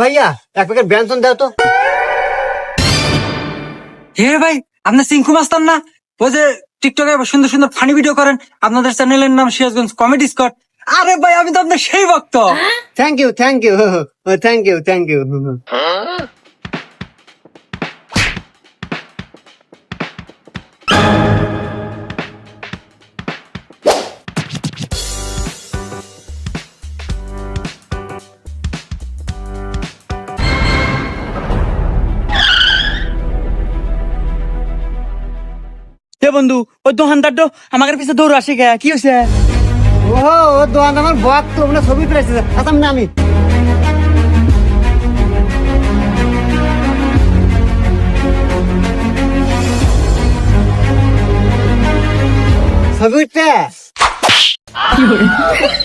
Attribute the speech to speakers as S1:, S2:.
S1: ভাইয়া এক প্যাকেট ব্যঞ্জন দাও তো।
S2: হে ভাই, আপনার সিংকু মাস্তান না? ওই যে টিকটকে সুন্দর সুন্দর ফানি ভিডিও করেন, আপনাদের চ্যানেলের নাম সিরাজগঞ্জ কমেডি স্কট। আরে ভাই, আমি তো আপনার সেই ভক্ত।
S1: Thank you thank you thank you thank you.
S2: হে বন্ধু, ওই দোকানদার তো আমাদের পিছে দৌড় আসে গে, কি হয়েছে?
S1: ও দোকান আমার বক তো মানে ছবি তুলেছে। আচ্ছা আমি ছবি উঠতে